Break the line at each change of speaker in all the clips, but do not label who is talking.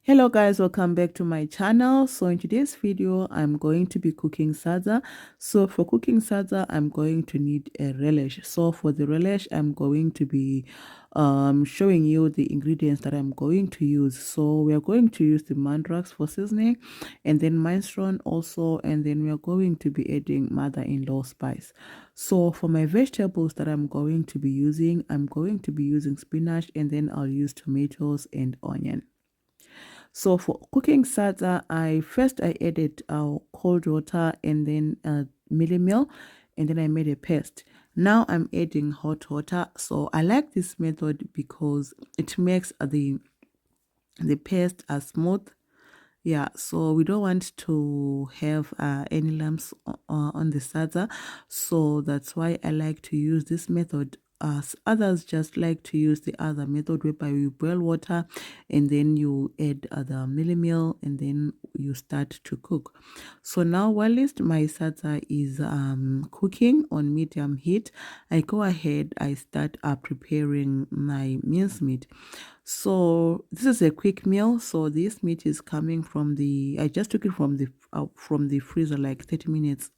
Hello guys, welcome back to my channel. So in today's video I'm going to be cooking sadza. So for cooking sadza I'm going to need a relish. So for the relish I'm going to be showing you the ingredients that I'm going to use. So we are going to use the mandrax for seasoning, and then minestrone also, and then we are going to be adding mother-in-law spice. So for my vegetables that I'm going to be using, I'm going to be using spinach, and then I'll use tomatoes and onion. So for cooking sadza, I added cold water and then mealie meal, and then I made a paste. Now I'm adding hot water. So I like this method because it makes the paste smooth. Yeah, so we don't want to have any lumps on the sadza, so that's why I like to use this method. Others just like to use the other method whereby you boil water and then you add the mealie meal and then you start to cook. So now whilst my sadza is cooking on medium heat, I go ahead, I start preparing my mincemeat. So this is a quick meal. So this meat is coming from I just took it from the freezer like 30 minutes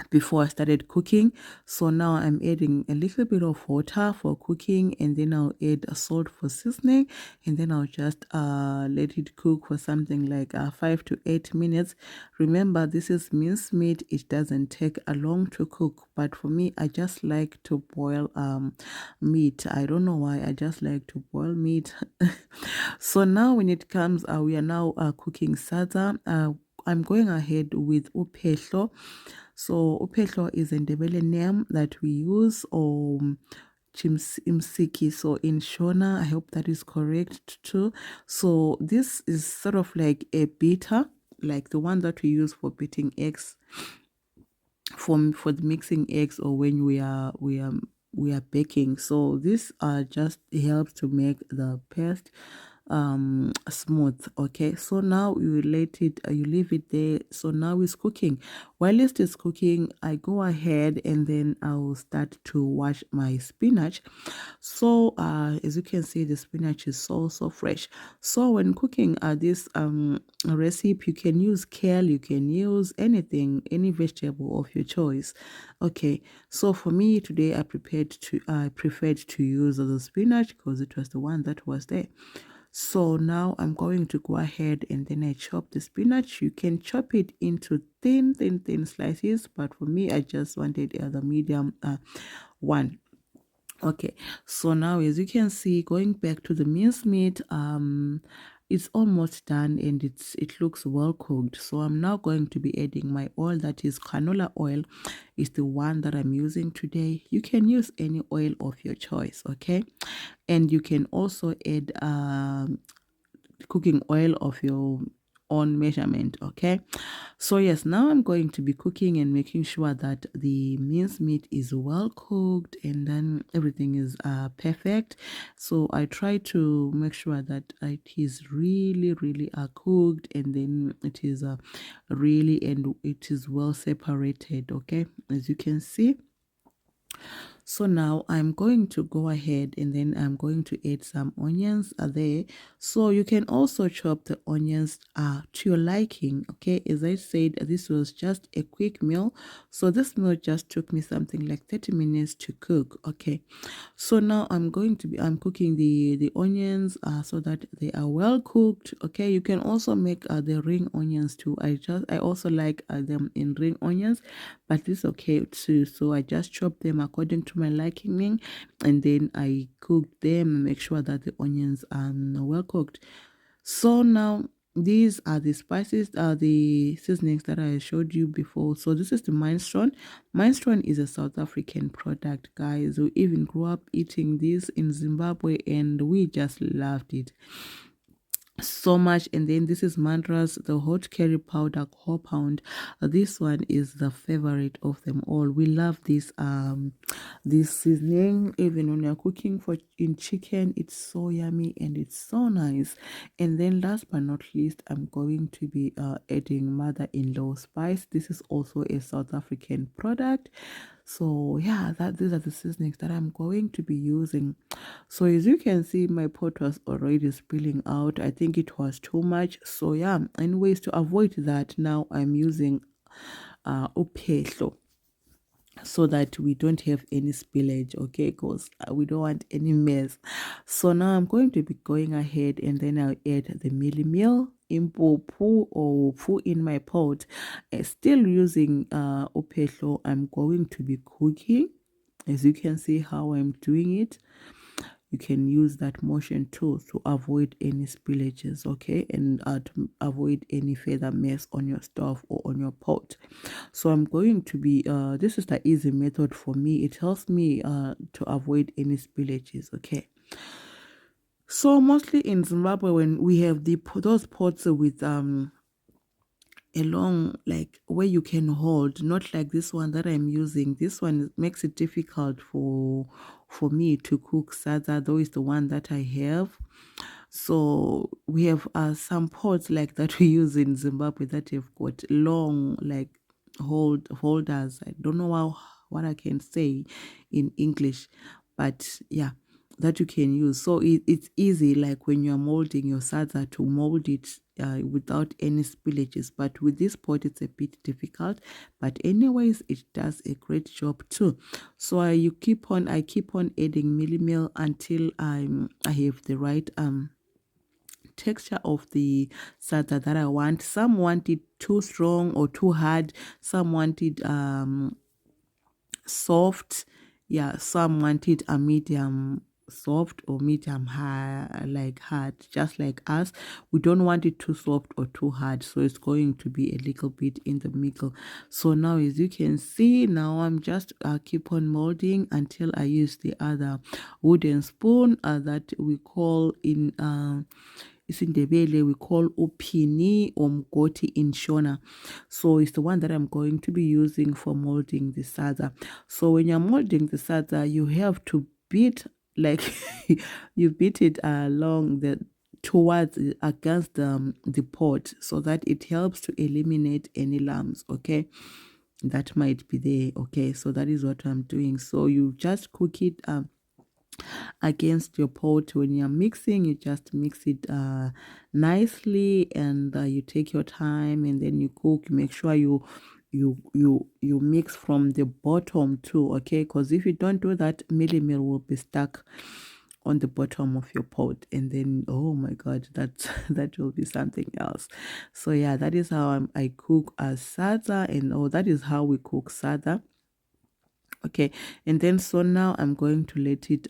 before I started cooking. So now I'm adding a little bit of water for cooking, and then I'll add a salt for seasoning, and then I'll just let it cook for something like 5 to 8 minutes. Remember, this is minced meat. It doesn't take a long to cook, but for me I just like to boil meat. I don't know why, I just like to boil meat. So now when it comes, we are now cooking sadza. I'm going ahead with uphehlo. So uphehlo is a Ndebele name that we use, or imsiki. So in Shona, I hope that is correct too. So this is sort of like a beater, like the one that we use for beating eggs, for the mixing eggs, or when we are baking. So this just helps to make the paste smooth. Okay, so now you let it you leave it there. So now it's cooking. While it is cooking, I go ahead and then I will start to wash my spinach. So as you can see, the spinach is so fresh. So when cooking this recipe, you can use kale, you can use anything, any vegetable of your choice. Okay, so for me today I preferred to use the spinach because it was the one that was there. So now I'm going to go ahead and then I chop the spinach. You can chop it into thin slices, but for me I just wanted the medium one. Okay, so now as you can see, going back to the mincemeat, it's almost done and it looks well cooked. So I'm now going to be adding my oil, that is canola oil, is the one that I'm using today. You can use any oil of your choice, okay? And you can also add cooking oil of your own measurement. Okay, so yes, now I'm going to be cooking and making sure that the mincemeat is well cooked and then everything is perfect. So I try to make sure that it is really cooked, and then it is really, and it is well separated. Okay, as you can see. So now I'm going to go ahead and then I'm going to add some onions there. So you can also chop the onions to your liking. Okay, as I said, this was just a quick meal. So this meal just took me something like 30 minutes to cook. Okay, so now I'm cooking the onions so that they are well cooked. Okay, you can also make the ring onions too. I also like them in ring onions, but it's okay too. So I just chop them according to my liking, and then I cook them and make sure that the onions are well cooked. So now these are the spices, the seasonings that I showed you before. So this is the minestrone. Minestrone is a South African product, guys. We even grew up eating this in Zimbabwe and we just loved it so much. And then this is mantras, the hot curry powder compound. This one is the favorite of them all. We love this seasoning. Even when you're cooking in chicken, it's so yummy and it's so nice. And then last but not least, I'm going to be adding mother-in-law spice. This is also a South African product. So yeah, these are the seasonings that I'm going to be using. So as you can see, my pot was already spilling out. I think it was too much. So yeah, anyways, to avoid that, now I'm using uphehlo, so that we don't have any spillage, okay, because we don't want any mess. So now I'm going to be going ahead, and then I'll add the meal impopu or pu in my pot. Still using uphehlo, I'm going to be cooking. As you can see how I'm doing it, you can use that motion too to avoid any spillages, okay, and to avoid any further mess on your stove or on your pot. So I'm going to be this is the easy method for me. It helps me to avoid any spillages, okay. So mostly in Zimbabwe, when we have those pots with a long, like, where you can hold, not like this one that I'm using. This one makes it difficult for me to cook sadza, though is the one that I have. So we have some pots like that we use in Zimbabwe that have got long, like, holders. I don't know what I can say in English, but yeah, that you can use. So it's easy, like when you're molding your salsa, to mold it without any spillages. But with this pot, it's a bit difficult. But anyways, it does a great job too. So I keep on adding meal until I have the right texture of the salsa that I want. Some want it too strong or too hard. Some want it soft. Yeah, some want it a medium soft or medium hard, like hard, just like us. We don't want it too soft or too hard, so it's going to be a little bit in the middle. So now, as you can see, now I'm just keep on molding until I use the other wooden spoon that we call in isiNdebele, we call uphini or mgoti in Shona. So it's the one that I'm going to be using for molding the sadza. So when you're molding the sadza, you have to beat, like, you beat it along towards against the pot, so that it helps to eliminate any lumps, okay, that might be there. Okay, so that is what I'm doing. So you just cook it against your pot. When you're mixing, you just mix it nicely, and you take your time, and then you cook. Make sure you mix from the bottom too, okay, because if you don't do that, meal will be stuck on the bottom of your pot, and then, oh my god, that will be something else. So yeah, that is how I cook sadza, and that is how we cook sadza. Okay, and then so now I'm going to let it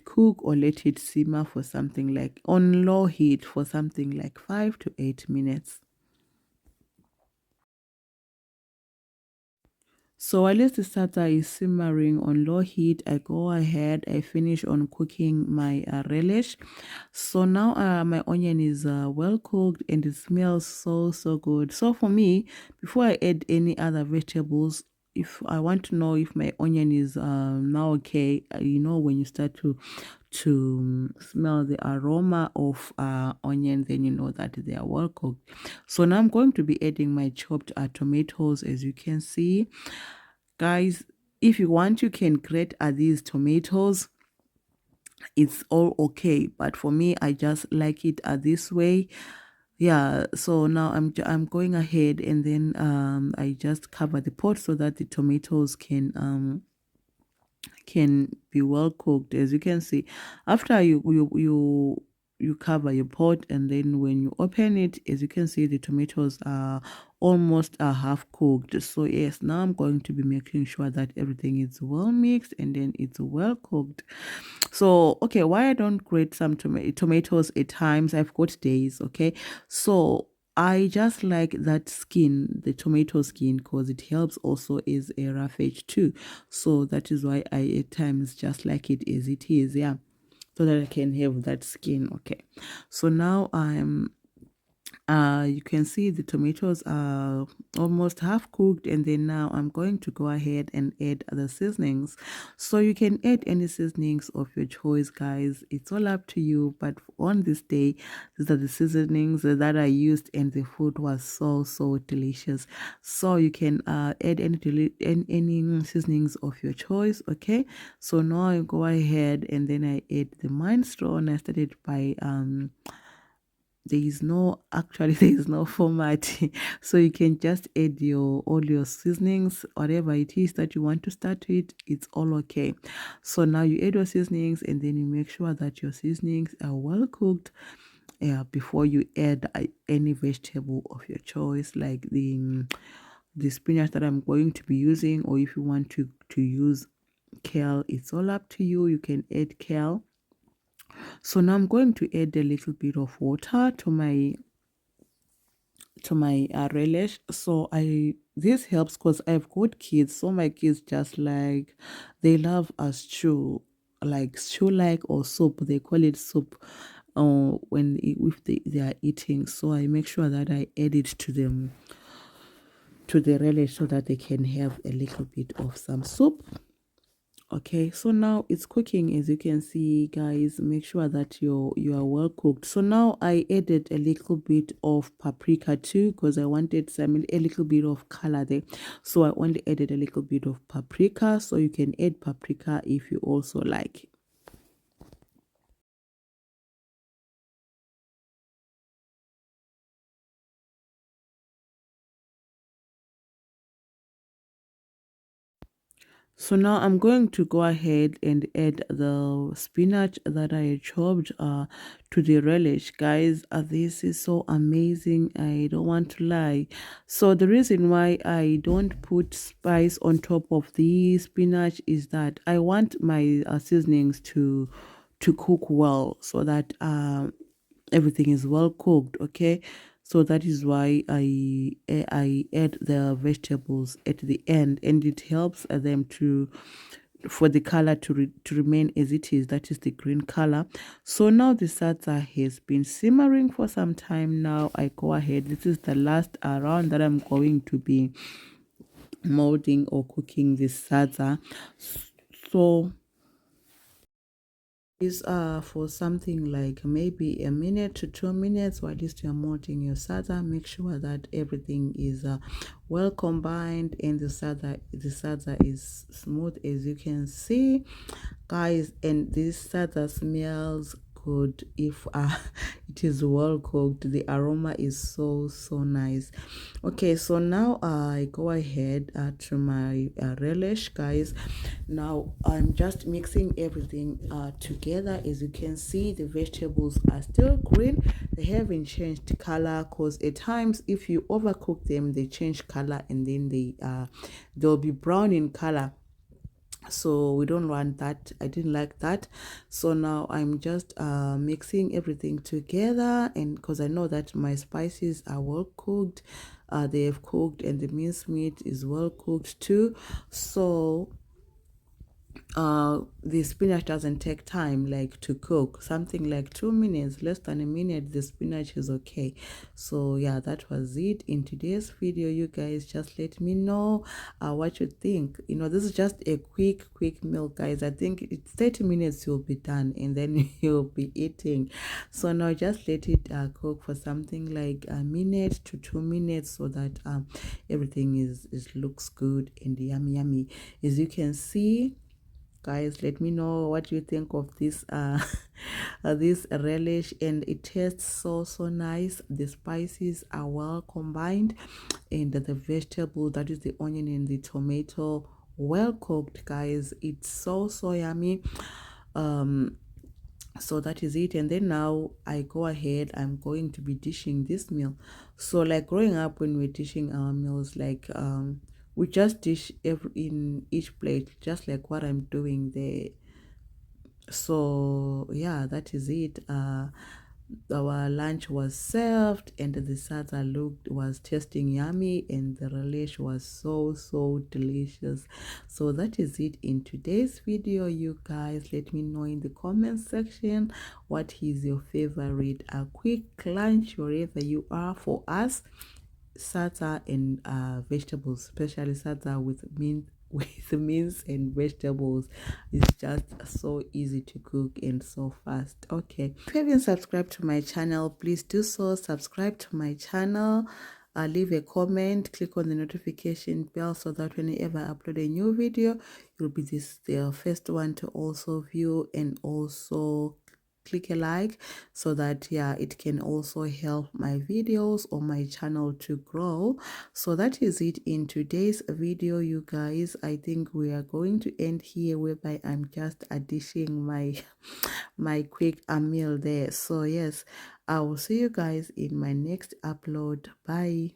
cook, or let it simmer for something like on low heat for something like 5 to 8 minutes. So while the starter is simmering on low heat, I go ahead, I finish on cooking my relish. So now my onion is well cooked, and it smells so good. So for me, before I add any other vegetables, if I want to know if my onion is now okay, when you start to smell the aroma of onion, then you know that they are well cooked. So now I'm going to be adding my chopped tomatoes. As you can see, guys, if you want, you can grate these tomatoes. It's all okay, but for me, I just like it this way. Yeah, so now I'm going ahead, and then I just cover the pot so that the tomatoes can be well cooked. As you can see, after you cover your pot, and then when you open it, as you can see, the tomatoes are almost half cooked. So yes, now I'm going to be making sure that everything is well mixed, and then it's well cooked. So okay, why I don't grate some tomatoes at times, I've got days, okay. So I just like that skin, the tomato skin, because it helps also as a roughage too. So that is why I at times just like it as it is, yeah, so that I can have that skin. Okay, so now You can see the tomatoes are almost half cooked, and then now I'm going to go ahead and add the seasonings. So you can add any seasonings of your choice, guys. It's all up to you, but on this day, these are the seasonings that I used, and the food was so delicious. So you can add any seasonings of your choice. Okay, so now I go ahead and then I add the minestrone. I started by there is no actually there is no format, so you can just add your all your seasonings, whatever it is that you want to start with. It's all okay. So now you add your seasonings, and then you make sure that your seasonings are well cooked before you add any vegetable of your choice, like the spinach that I'm going to be using, or if you want to use kale, it's all up to you. You can add kale. So now I'm going to add a little bit of water to my relish. So I this helps because I've got kids, so my kids just like they love a stew, like stew like or soup. They call it soup when if they are eating. So I make sure that I add it to them to the relish so that they can have a little bit of some soup. Okay, so now it's cooking. As you can see, guys, make sure that you are well cooked. So now I added a little bit of paprika too, because I wanted some a little bit of color there. So I only added a little bit of paprika. So you can add paprika if you also like. So now I'm going to go ahead and add the spinach that I chopped to the relish. Guys, this is so amazing. I don't want to lie. So the reason why I don't put spice on top of the spinach is that I want my seasonings to cook well, so that everything is well cooked. Okay, so that is why I add the vegetables at the end, and it helps them to for the color to remain as it is, that is the green color. So now the sadza has been simmering for some time. Now I go ahead, this is the last round that I'm going to be molding or cooking this sadza. So is for something like maybe a minute to 2 minutes, or at least you're molding your sada. Make sure that everything is well combined, and the sada is smooth, as you can see, guys. And this sada smells good if it is well cooked. The aroma is so nice. Okay, so now I go ahead to my relish, guys. Now I'm just mixing everything together. As you can see, the vegetables are still green. They haven't changed color, because at times if you overcook them, they change color, and then they'll be brown in color. So we don't want that. I didn't like that. So now I'm just mixing everything together, and because I know that my spices are well cooked, they have cooked, and the minced meat is well cooked too. So the spinach doesn't take time like to cook, something like 2 minutes, less than a minute, the spinach is okay. So yeah, that was it in today's video. You guys just let me know what you think. This is just a quick meal, guys. I think it's 30 minutes you'll be done, and then you'll be eating. So now just let it cook for something like a minute to 2 minutes, so that everything is looks good and yummy. As you can see, guys, let me know what you think of this this relish, and it tastes so nice. The spices are well combined, and the vegetable, that is the onion and the tomato, well cooked, guys. It's so yummy. So that is it. And then now I go ahead, I'm going to be dishing this meal. So like growing up, when we're dishing our meals, like we just dish in each plate, just like what I'm doing there. So yeah, that is it. our lunch was served, and the sadza was tasting yummy, and the relish was so delicious. So that is it in today's video, you guys. Let me know in the comment section what is your favorite a quick lunch wherever you are. For us, sadza and vegetables, especially sadza with mint with mince and vegetables, is just so easy to cook and so fast. Okay, if you haven't subscribed to my channel, please do so. Subscribe to my channel, leave a comment, click on the notification bell so that whenever I upload a new video, you'll be the first one to also view, and also click a like so that it can also help my videos or my channel to grow. So that is it in today's video, you guys. I think we are going to end here, whereby I'm just dishing my my quick meal there. So yes, I will see you guys in my next upload. Bye.